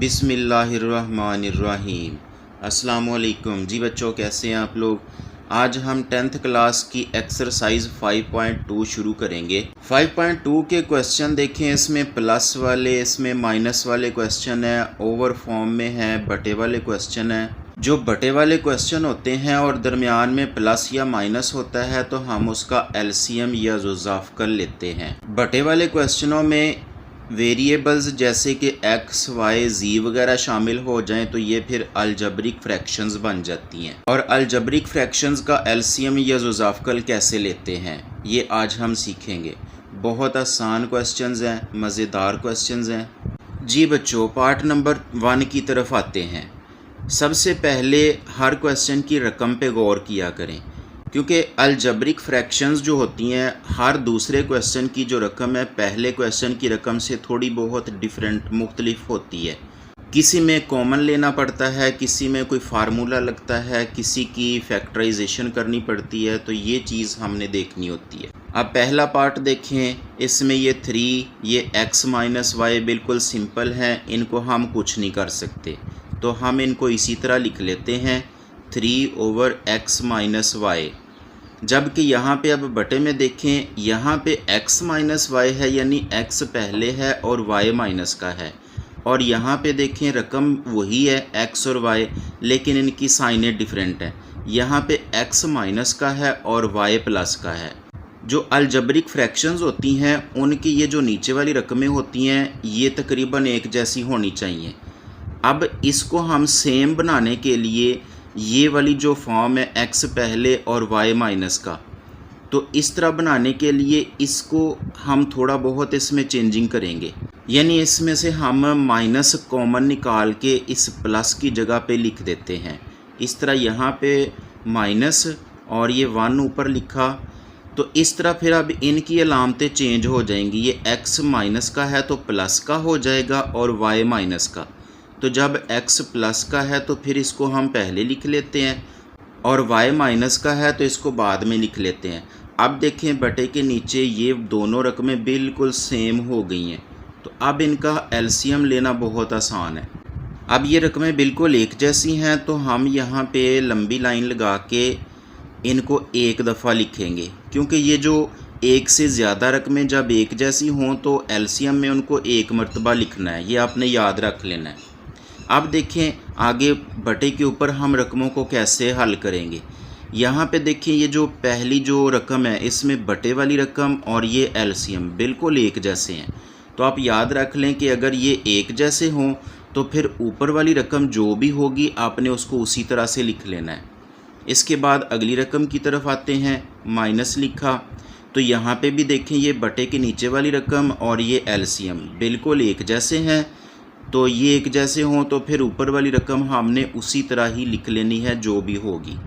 बिस्मिल्लाहिर्रहमानिर्रहीम। अस्सलामुअलैकुम जी बच्चों, कैसे हैं आप लोग। आज हम 10th क्लास की एक्सरसाइज 5.2 शुरू करेंगे। 5.2 के क्वेश्चन देखें, इसमें प्लस वाले, इसमें माइनस वाले क्वेश्चन है, ओवर फॉर्म में है, बटे वाले क्वेश्चन है। जो बटे वाले क्वेश्चन होते हैं और दरमियान में प्लस या माइनस होता है तो हम उसका एलसीएम या जुज़ाफ कर लेते हैं। बटे वाले क्वेश्चनों में वेरिएबल्स जैसे कि एक्स वाई जी वगैरह शामिल हो जाएं तो ये फिर अलजबरिक फ्रैक्शंस बन जाती हैं। और अलजबरिक फ्रैक्शंस का एलसीएम या जुज़ाफ़कल कैसे लेते हैं ये आज हम सीखेंगे। बहुत आसान क्वेश्चंस हैं, मज़ेदार क्वेश्चंस हैं। जी बच्चों, पार्ट नंबर 1 की तरफ आते हैं। सबसे पहले हर क्वेश्चन की रकम पे गौर किया करें, क्योंकि अलजबरिक फ्रैक्शंस जो होती हैं हर दूसरे क्वेश्चन की जो रकम है पहले क्वेश्चन की रकम से थोड़ी बहुत डिफरेंट मुख्तलिफ होती है। किसी में कॉमन लेना पड़ता है, किसी में कोई फार्मूला लगता है, किसी की फैक्टराइजेशन करनी पड़ती है, तो ये चीज़ हमने देखनी होती है। अब पहला पार्ट देखें, इसमें ये 3, ये x माइनस वाई बिल्कुल सिंपल हैं, इनको हम कुछ नहीं कर सकते, तो हम इनको इसी तरह लिख लेते हैं 3/x माइनस वाई। जबकि यहाँ पे अब बटे में देखें, यहाँ पे x माइनस वाई है, यानी x पहले है और y माइनस का है। और यहाँ पे देखें रकम वही है x और y, लेकिन इनकी साइनें डिफरेंट हैं। यहाँ पे x माइनस का है और y प्लस का है। जो अलजबरिक फ्रैक्शंस होती हैं उनकी ये जो नीचे वाली रकमें होती हैं ये तकरीबन एक जैसी होनी चाहिए। अब इसको हम सेम बनाने के लिए ये वाली जो फॉर्म है x पहले और y माइनस का, तो इस तरह बनाने के लिए इसको हम थोड़ा बहुत इसमें चेंजिंग करेंगे, यानी इसमें से हम माइनस कॉमन निकाल के इस प्लस की जगह पे लिख देते हैं। इस तरह यहाँ पे माइनस और ये 1 ऊपर लिखा, तो इस तरह फिर अब इनकी अलामतें चेंज हो जाएंगी। ये x माइनस का है तो प्लस का हो जाएगा और y माइनस का, तो जब x प्लस का है तो फिर इसको हम पहले लिख लेते हैं और y माइनस का है तो इसको बाद में लिख लेते हैं। अब देखें बटे के नीचे ये दोनों रकमें बिल्कुल सेम हो गई हैं, तो अब इनका एलसीएम लेना बहुत आसान है। अब ये रकमें बिल्कुल एक जैसी हैं तो हम यहाँ पे लंबी लाइन लगा के इनको एक दफ़ा लिखेंगे, क्योंकि ये जो एक से ज़्यादा रकमें जब एक जैसी हों तो एलसीएम में उनको एक मरतबा लिखना है, ये आपने याद रख लेना है। अब देखें आगे बटे के ऊपर हम रकमों को कैसे हल करेंगे। यहाँ पे देखिए ये जो पहली जो रकम है इसमें बटे वाली रकम और ये एलसीएम बिल्कुल एक जैसे हैं, तो आप याद रख लें कि अगर ये एक जैसे हों तो फिर ऊपर वाली रकम जो भी होगी आपने उसको उसी तरह से लिख लेना है। इसके बाद अगली रकम की तरफ आते हैं, माइनस लिखा, तो यहाँ पे भी देखें ये बटे के नीचे वाली रकम और ये एलसीएम बिल्कुल एक जैसे हैं, तो ये एक जैसे हों तो फिर ऊपर वाली रकम हमने उसी तरह ही लिख लेनी है जो भी होगी।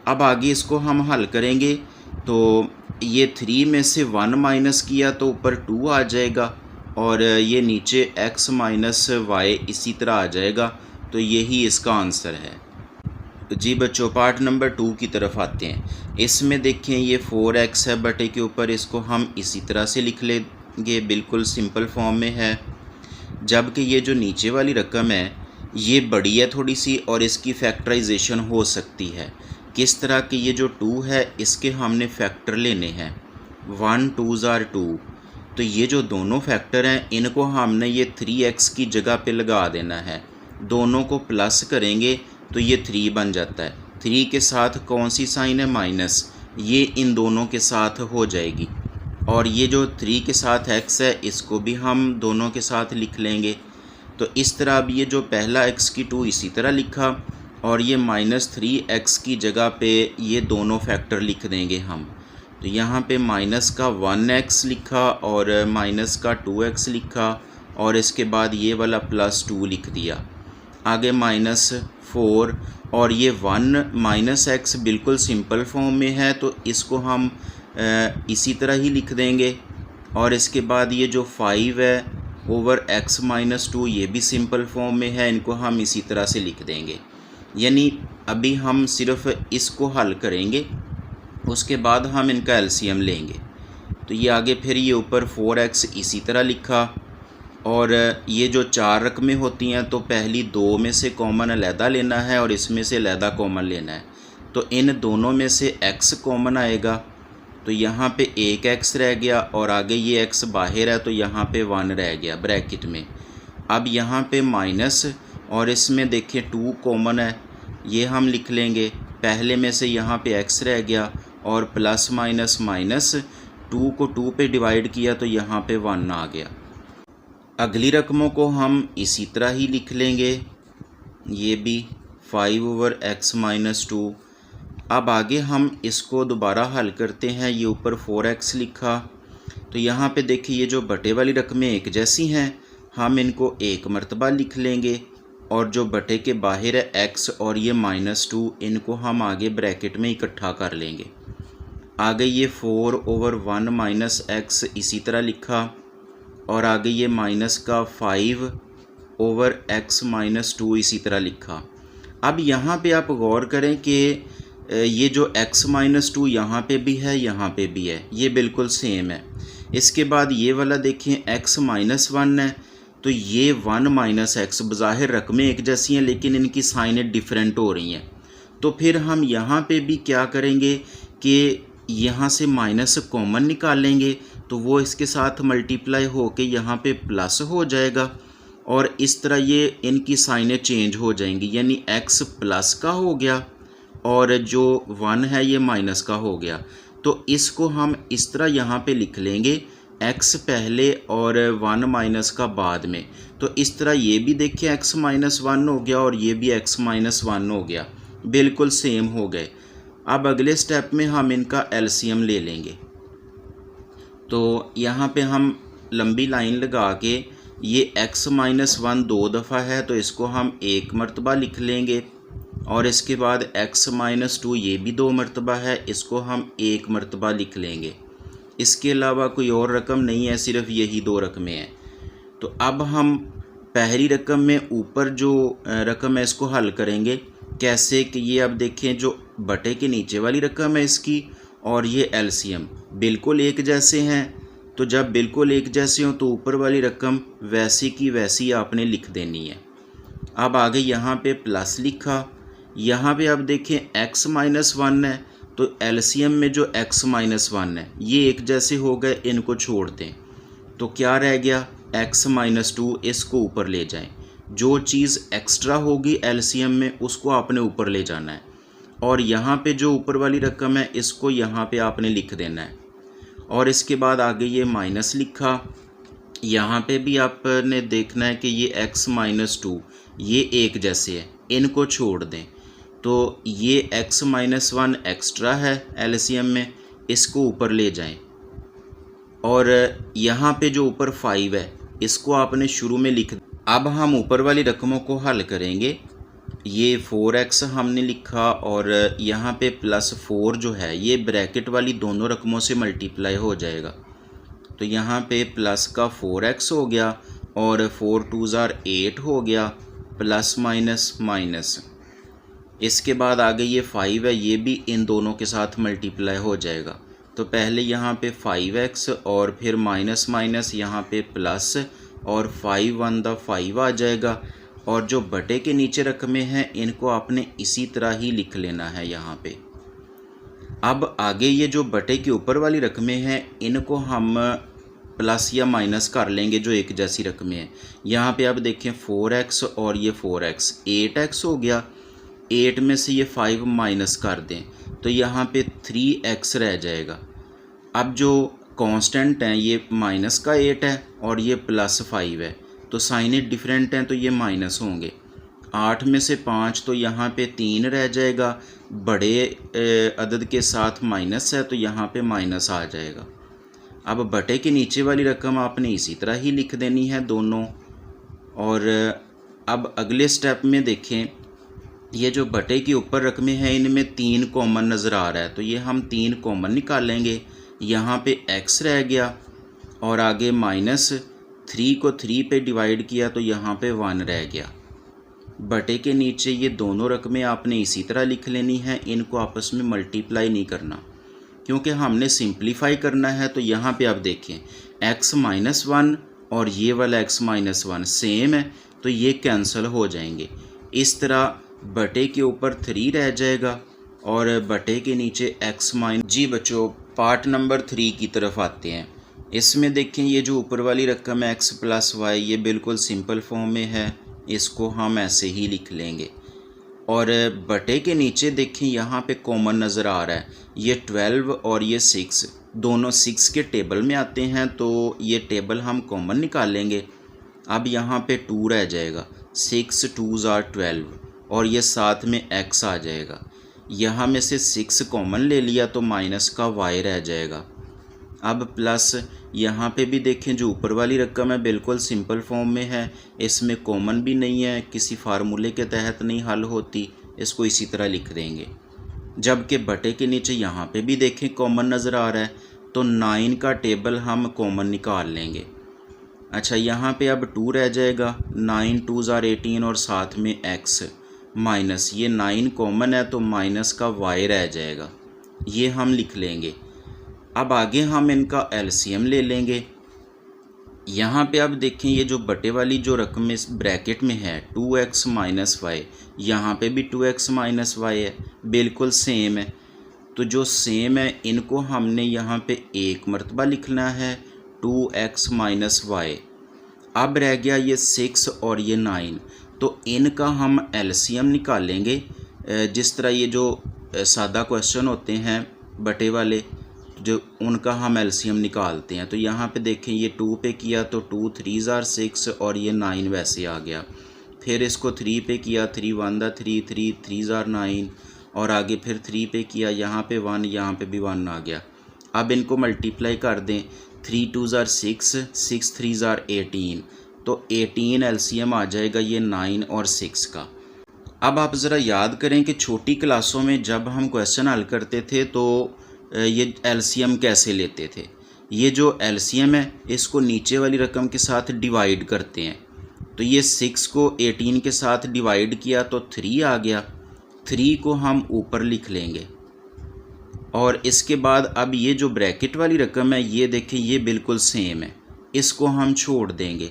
अब आगे इसको हम हल करेंगे, तो ये 3 में से 1 माइनस किया तो ऊपर 2 आ जाएगा और ये नीचे x माइनस वाई इसी तरह आ जाएगा, तो यही इसका आंसर है। जी बच्चों, पार्ट नंबर 2 की तरफ आते हैं। इसमें देखें ये 4x है बटे के ऊपर, इसको हम इसी तरह से लिख लेंगे, बिल्कुल सिंपल फॉर्म में है। जबकि ये जो नीचे वाली रकम है ये बड़ी है थोड़ी सी और इसकी फैक्टराइजेशन हो सकती है। किस तरह कि ये जो 2 है इसके हमने फैक्टर लेने हैं, 1 2s are 2, तो ये जो दोनों फैक्टर हैं इनको हमने ये 3x की जगह पे लगा देना है। दोनों को प्लस करेंगे तो ये 3 बन जाता है। 3 के साथ कौन सी साइन है, माइनस, ये इन दोनों के साथ हो जाएगी। और ये जो 3 के साथ x है इसको भी हम दोनों के साथ लिख लेंगे। तो इस तरह अब ये जो पहला x की 2 इसी तरह लिखा और ये -3x की जगह पे ये दोनों फैक्टर लिख देंगे हम। तो यहाँ पे माइनस का 1x लिखा और माइनस का 2x लिखा और इसके बाद ये वाला +2 लिख दिया। आगे -4 और ये 1 माइनस x बिल्कुल सिंपल फॉर्म में है तो इसको हम इसी तरह ही लिख देंगे। और इसके बाद ये जो 5 है ओवर x माइनस 2 ये भी सिंपल फॉर्म में है, इनको हम इसी तरह से लिख देंगे। यानी अभी हम सिर्फ इसको हल करेंगे, उसके बाद हम इनका एलसीएम लेंगे। तो ये आगे फिर ये ऊपर 4x इसी तरह लिखा और ये जो 4 रकमें होती हैं तो पहली 2 में से कॉमन अलहदा लेना है और इसमें से अलहदा कॉमन लेना है। तो इन दोनों में से x कॉमन आएगा, तो यहाँ पे एक x रह गया और आगे ये x बाहर है तो यहाँ पे 1 रह गया ब्रैकेट में। अब यहाँ पे माइनस और इसमें देखिए 2 कॉमन है, ये हम लिख लेंगे। पहले में से यहाँ पे x रह गया और प्लस माइनस माइनस 2 को 2 पे डिवाइड किया तो यहाँ पे 1 आ गया। अगली रकमों को हम इसी तरह ही लिख लेंगे, ये भी 5/x - 2। अब आगे हम इसको दोबारा हल करते हैं। ये ऊपर 4x लिखा, तो यहाँ पे देखिए ये जो बटे वाली रकमें एक जैसी हैं, हम इनको एक मरतबा लिख लेंगे और जो बटे के बाहर है x और ये -2, इनको हम आगे ब्रैकेट में इकट्ठा कर लेंगे। आगे ये 4/1 - x इसी तरह लिखा और आगे ये माइनस का 5/x - 2 इसी तरह लिखा। अब यहाँ पे आप गौर करें कि ये जो x - 2 यहाँ पे भी है, यहाँ पे भी है, ये बिल्कुल सेम है। इसके बाद ये वाला देखें x - 1 है, तो ये 1 - x बज़ाहिर रकमें एक जैसी हैं लेकिन इनकी साइनें डिफरेंट हो रही हैं। तो फिर हम यहाँ पे भी क्या करेंगे कि यहाँ से माइनस कॉमन निकालेंगे तो वो इसके साथ मल्टीप्लाई होके यहाँ पे प्लस हो जाएगा और इस तरह ये इनकी साइनें चेंज हो जाएंगी, यानी x प्लस का हो गया और जो 1 है ये माइनस का हो गया। तो इसको हम इस तरह यहाँ पे लिख लेंगे, x पहले और 1 माइनस का बाद में। तो इस तरह ये भी देखिए x - 1 हो गया और ये भी x - 1 हो गया, बिल्कुल सेम हो गए। अब अगले स्टेप में हम इनका एलसीएम ले लेंगे। तो यहाँ पे हम लंबी लाइन लगा के ये x - 1 2 दफ़ा है तो इसको हम एक मरतबा लिख लेंगे और इसके बाद x - 2 ये भी 2 मरतबा है, इसको हम एक मरतबा लिख लेंगे। इसके अलावा कोई और रकम नहीं है, सिर्फ यही 2 रकमें हैं। तो अब हम पहली रकम में ऊपर जो रकम है इसको हल करेंगे। कैसे कि ये अब देखें जो बटे के नीचे वाली रकम है इसकी और ये एलसीएम बिल्कुल एक जैसे हैं। तो जब बिल्कुल एक जैसे हों तो ऊपर वाली रकम वैसी की वैसी आपने लिख देनी है। अब आगे यहाँ पे प्लस लिखा, यहाँ पे अब देखें x - 1 है तो एलसीएम में जो x - 1 है ये एक जैसे हो गए, इनको छोड़ दें तो क्या रह गया x - 2, इसको ऊपर ले जाएं। जो चीज़ एक्स्ट्रा होगी एलसीएम में उसको आपने ऊपर ले जाना है और यहाँ पे जो ऊपर वाली रकम है इसको यहाँ पे आपने लिख देना है। और इसके बाद आगे ये माइनस लिखा, यहाँ पे भी आपने देखना है कि ये x - 2 ये एक जैसे है, इनको छोड़ दें। तो ये x - 1 एक्स्ट्रा है एलसीएम में, इसको ऊपर ले जाएं। और यहाँ पे जो ऊपर 5 है इसको आपने शुरू में लिख। अब हम ऊपर वाली रकमों को हल करेंगे। ये 4x हमने लिखा और यहाँ पे +4 जो है ये ब्रैकेट वाली दोनों रकमों से मल्टीप्लाई हो जाएगा। तो यहाँ पे प्लस का 4x हो गया और 4 2 8 हो गया, प्लस माइनस माइनस। इसके बाद आगे ये 5 है, ये भी इन दोनों के साथ मल्टीप्लाई हो जाएगा। तो पहले यहाँ पे 5x और फिर माइनस माइनस यहाँ पे प्लस और 5 1 5 आ जाएगा। और जो बटे के नीचे रकमें हैं इनको आपने इसी तरह ही लिख लेना है यहाँ पे। अब आगे ये जो बटे के ऊपर वाली रकमें हैं इनको हम प्लस या माइनस कर लेंगे जो एक जैसी रकमें हैं। यहाँ पे आप देखें 4x और ये 4x 8x हो गया, 8 में से ये 5 माइनस कर दें तो यहाँ पे 3x रह जाएगा। अब जो कांस्टेंट हैं ये माइनस का 8 है और ये +5 है, तो साइनें डिफरेंट हैं तो ये माइनस होंगे। 8 में से 5 तो यहाँ पे 3 रह जाएगा, बड़े अदद के साथ माइनस है तो यहाँ पे माइनस आ जाएगा। अब बटे के नीचे वाली रकम आपने इसी तरह ही लिख देनी है दोनों। और अब अगले स्टेप में देखें, ये जो बटे के ऊपर रकमें हैं इनमें 3 कॉमन नज़र आ रहा है तो ये हम 3 कॉमन निकालेंगे। यहाँ पे x रह गया और आगे -3 को 3 पे डिवाइड किया तो यहाँ पे 1 रह गया। बटे के नीचे ये दोनों रकमें आपने इसी तरह लिख लेनी है, इनको आपस में मल्टीप्लाई नहीं करना क्योंकि हमने सिंप्लीफाई करना है। तो यहाँ पे आप देखें x - 1 और ये वाला x-1 सेम है तो ये कैंसिल हो जाएंगे। इस तरह बटे के ऊपर 3 रह जाएगा और बटे के नीचे x-। जी बच्चों, पार्ट नंबर 3 की तरफ आते हैं। इसमें देखें ये जो ऊपर वाली रकम है x + y, ये बिल्कुल सिंपल फॉर्म में है, इसको हम ऐसे ही लिख लेंगे। और बटे के नीचे देखें यहाँ पे कॉमन नज़र आ रहा है, ये 12 और ये 6 दोनों 6 के टेबल में आते हैं, तो ये टेबल हम कॉमन निकालेंगे। अब यहाँ पे 2 रह जाएगा, 6 2s are 12 और ये साथ में x आ जाएगा। यहाँ में से 6 कॉमन ले लिया तो माइनस का y रह जाएगा। अब प्लस यहाँ पे भी देखें जो ऊपर वाली रकम है बिल्कुल सिंपल फॉर्म में है, इसमें कॉमन भी नहीं है, किसी फार्मूले के तहत नहीं हल होती, इसको इसी तरह लिख देंगे। जबकि बटे के नीचे यहाँ पे भी देखें कॉमन नज़र आ रहा है, तो 9 का टेबल हम कॉमन निकाल लेंगे। अच्छा, यहाँ पे अब 2 रह जाएगा, 9 2s are 18 और साथ में x माइनस, ये 9 कॉमन है तो माइनस का y रह जाएगा, ये हम लिख लेंगे। अब आगे हम इनका एलसीएम ले लेंगे। यहाँ पे अब देखें ये जो बटे वाली जो रकम इस ब्रैकेट में है 2x - y, यहाँ पे भी 2x - y है, बिल्कुल सेम है। तो जो सेम है इनको हमने यहाँ पे एक मरतबा लिखना है, 2x - y। अब रह गया ये 6 और ये 9, तो इनका हम एलसीएम निकालेंगे। जिस तरह ये जो सादा क्वेश्चन होते हैं बटे वाले, जो उनका हम एलसीएम निकालते हैं। तो यहाँ पे देखें ये 2 पे किया तो 2 3s are 6 और ये 9 वैसे आ गया। फिर इसको 3 पे किया, 3 1 3 3 3s are 9 और आगे फिर 3 पे किया, यहाँ पे 1, यहाँ पे भी 1 आ गया। अब इनको मल्टीप्लाई कर दें, 3 2s are 6 6 3s are 18, तो 18 एलसीएम आ जाएगा ये 9 और 6 का। अब आप ज़रा याद करें कि छोटी क्लासों में जब हम क्वेश्चन हल करते थे तो ये एलसीएम कैसे लेते थे। ये जो एलसीएम है इसको नीचे वाली रकम के साथ डिवाइड करते हैं। तो ये 6 को 18 के साथ डिवाइड किया तो 3 आ गया, 3 को हम ऊपर लिख लेंगे। और इसके बाद अब ये जो ब्रैकेट वाली रकम है ये देखें ये बिल्कुल सेम है, इसको हम छोड़ देंगे।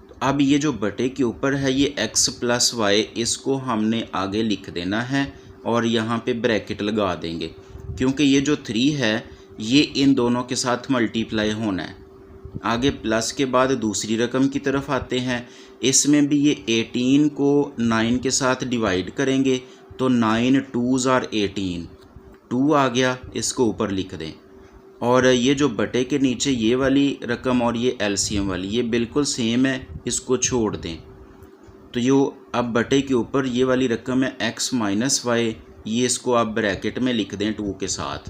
तो अब ये जो बटे के ऊपर है ये x + y, इसको हमने आगे लिख देना है और यहाँ पे ब्रैकेट लगा देंगे, क्योंकि ये जो 3 है ये इन दोनों के साथ मल्टीप्लाई होना है। आगे प्लस के बाद दूसरी रकम की तरफ आते हैं। इसमें भी ये 18 को 9 के साथ डिवाइड करेंगे तो 9 2s are 18, 2 आ गया, इसको ऊपर लिख दें। और ये जो बटे के नीचे ये वाली रकम और ये एलसीएम वाली ये बिल्कुल सेम है, इसको छोड़ दें। तो ये अब बटे के ऊपर ये वाली रकम है x - y, ये इसको आप ब्रैकेट में लिख दें 2 के साथ।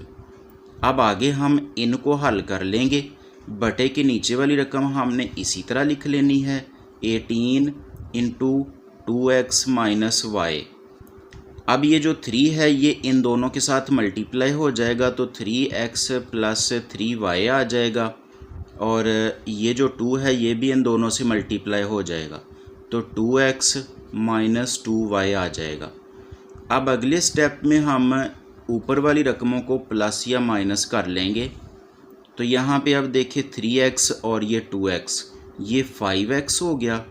अब आगे हम इनको हल कर लेंगे। बटे के नीचे वाली रकम हमने इसी तरह लिख लेनी है, 18 × 2x - y। अब ये जो 3 है ये इन दोनों के साथ मल्टीप्लाई हो जाएगा तो 3x + 3y आ जाएगा। और ये जो 2 है ये भी इन दोनों से मल्टीप्लाई हो जाएगा तो 2x - 2y आ जाएगा। अब अगले स्टेप में हम ऊपर वाली रकमों को प्लस या माइनस कर लेंगे। तो यहाँ पे अब देखिए 3x और ये 2x, ये 5x हो गया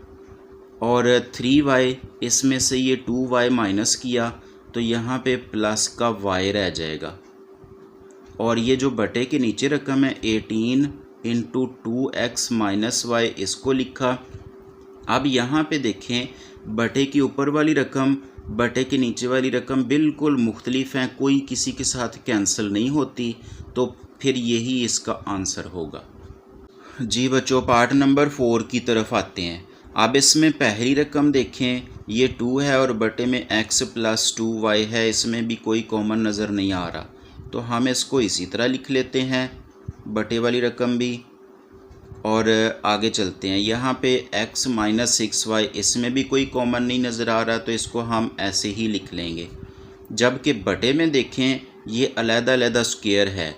और 3y, इसमें से ये 2y माइनस किया तो यहाँ पे प्लस का y रह जाएगा। और ये जो बटे के नीचे रकम है 18 × 2x - y, इसको लिखा। अब यहाँ पे देखें बटे की ऊपर वाली रकम बटे के नीचे वाली रकम बिल्कुल मुख्तलिफ हैं, कोई किसी के साथ कैंसिल नहीं होती, तो फिर यही इसका आंसर होगा। जी बच्चों, पार्ट नंबर 4 की तरफ आते हैं। अब इसमें पहली रकम देखें, ये 2 है और बटे में x + 2y है, इसमें भी कोई कॉमन नज़र नहीं आ रहा, तो हम इसको इसी तरह लिख लेते हैं बटे वाली रकम भी। और आगे चलते हैं, यहाँ पे x - 6y, इसमें भी कोई कॉमन नहीं नज़र आ रहा, तो इसको हम ऐसे ही लिख लेंगे। जबकि बटे में देखें ये अलग-अलग स्क्वायर है,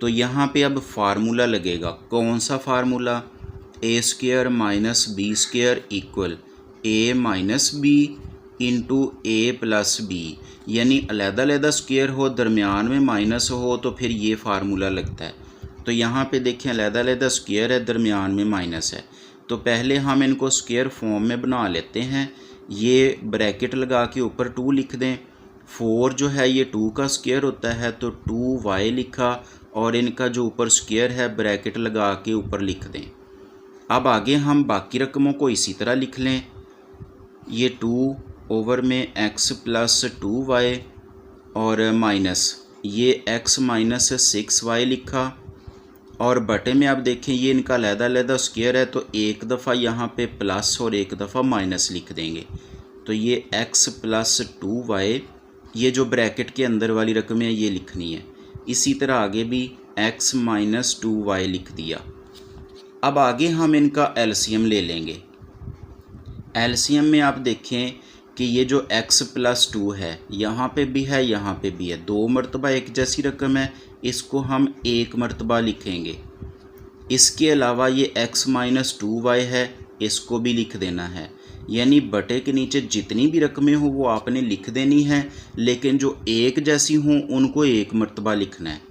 तो यहाँ पे अब फार्मूला लगेगा। कौन सा formula? a² - b² = a - b × a + b, यानी अलग-अलग स्क्वायर हो, दरमियान में माइनस हो, तो फिर ये फार्मूला लगता है। तो यहाँ पे देखें अलग-अलग स्क्वायर है, दरमियान में माइनस है, तो पहले हम इनको स्क्वायर फॉर्म में बना लेते हैं। ये ब्रैकेट लगा के ऊपर 2 लिख दें। 4 जो है ये 2 का स्क्वायर होता है, तो 2y लिखा और इनका जो ऊपर स्क्वायर है ब्रैकेट लगा के ऊपर लिख दें। अब आगे हम बाकी रकमों को इसी तरह लिख लें। ये 2 ओवर में x प्लस 2y और माइनस ये x माइनस 6y लिखा, और बटे में आप देखें ये इनका अलग-अलग स्क्वायर है, तो एक दफ़ा यहाँ पे प्लस और एक दफ़ा माइनस लिख देंगे। तो ये x प्लस 2y, ये जो ब्रैकेट के अंदर वाली रकम है ये लिखनी है। इसी तरह आगे भी x माइनस 2y लिख दिया। अब आगे हम इनका एलसीएम ले लेंगे। एलसीएम में आप देखें कि ये जो x प्लस 2 है यहाँ पे भी है, यहाँ पे भी है, 2 मरतबा एक जैसी रकम है, इसको हम 1 मरतबा लिखेंगे। इसके अलावा ये x माइनस 2y है, इसको भी लिख देना है। यानी बटे के नीचे जितनी भी रकमें हो वो आपने लिख देनी है, लेकिन जो एक जैसी हों उनको 1 मरतबा लिखना है।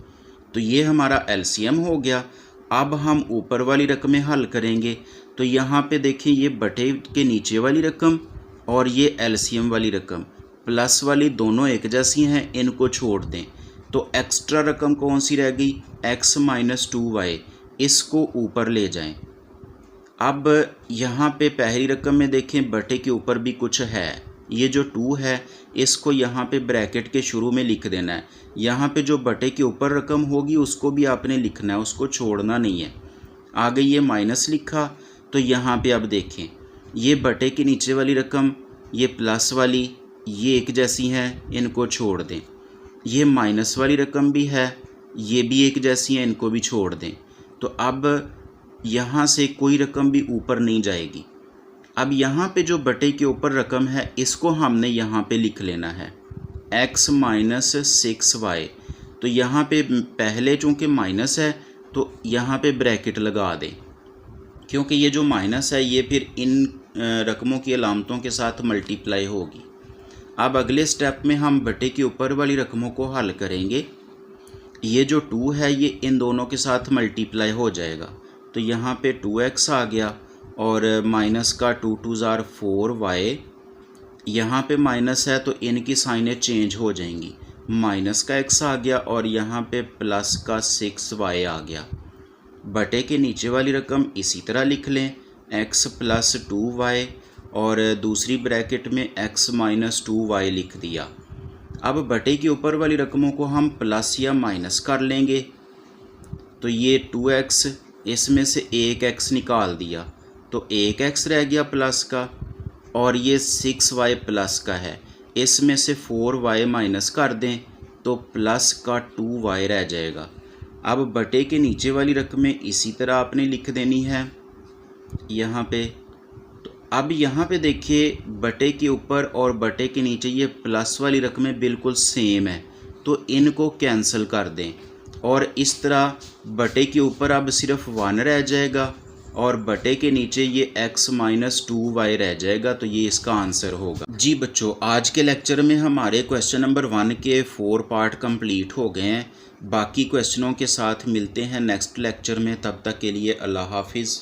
तो ये हमारा एलसीएम हो गया। अब हम ऊपर वाली रकमें हल करेंगे। तो यहाँ पे देखिए ये बटे के नीचे वाली रकम और ये एलसीएम वाली रकम प्लस वाली दोनों एक जैसी हैं, इनको छोड़ दें। तो एक्स्ट्रा रकम कौन सी रह गई, x माइनस 2y, इसको ऊपर ले जाएं। अब यहाँ पे पहली रकम में देखें बटे के ऊपर भी कुछ है, ये जो 2 है इसको यहाँ पे ब्रैकेट के शुरू में लिख देना है। यहाँ पे जो बटे के ऊपर रकम होगी उसको भी आपने लिखना है, उसको छोड़ना नहीं है। आगे ये माइनस लिखा, तो यहाँ पे अब देखें ये बटे के नीचे वाली रकम, ये प्लस वाली, ये एक जैसी हैं, इनको छोड़ दें। ये माइनस वाली रकम भी है, ये भी एक जैसी हैं, इनको भी छोड़ दें। तो अब यहाँ से कोई रकम भी ऊपर नहीं जाएगी। अब यहाँ पे जो बटे के ऊपर रकम है इसको हमने यहाँ पे लिख लेना है, x माइनस 6y। तो यहाँ पे पहले चूँकि माइनस है तो यहाँ पे ब्रैकेट लगा दें, क्योंकि ये जो माइनस है ये फिर इन रकमों की अलामतों के साथ मल्टीप्लाई होगी। अब अगले स्टेप में हम बटे के ऊपर वाली रकमों को हल करेंगे। ये जो 2 है ये इन दोनों के साथ मल्टीप्लाई हो जाएगा, तो यहाँ पे 2x आ गया और माइनस का 2 2 ज़ार 4y, यहाँ पे माइनस है तो इनकी साइनें चेंज हो जाएंगी। माइनस का x आ गया और यहाँ पे प्लस का 6y आ गया। बटे के नीचे वाली रकम इसी तरह लिख लें, x प्लस 2y और दूसरी ब्रैकेट में x माइनस 2y लिख दिया। अब बटे के ऊपर वाली रकमों को हम प्लस या माइनस कर लेंगे। तो ये 2x, इसमें से 1x निकाल दिया तो 1x रह गया प्लस का, और ये 6y प्लस का है, इसमें से 4y माइनस कर दें तो प्लस का 2y रह जाएगा। अब बटे के नीचे वाली रकमें इसी तरह आपने लिख देनी है यहाँ पे। तो अब यहाँ पे देखिए बटे के ऊपर और बटे के नीचे ये प्लस वाली रकमें बिल्कुल सेम है, तो इनको कैंसिल कर दें और इस तरह बटे के ऊपर अब सिर्फ 1 रह जाएगा और बटे के नीचे ये x माइनस 2y रह जाएगा। तो ये इसका आंसर होगा। जी बच्चों, आज के लेक्चर में हमारे क्वेश्चन नंबर 1 के 4 पार्ट कंप्लीट हो गए हैं। बाकी क्वेश्चनों के साथ मिलते हैं नेक्स्ट लेक्चर में, तब तक के लिए अल्लाह हाफिज़।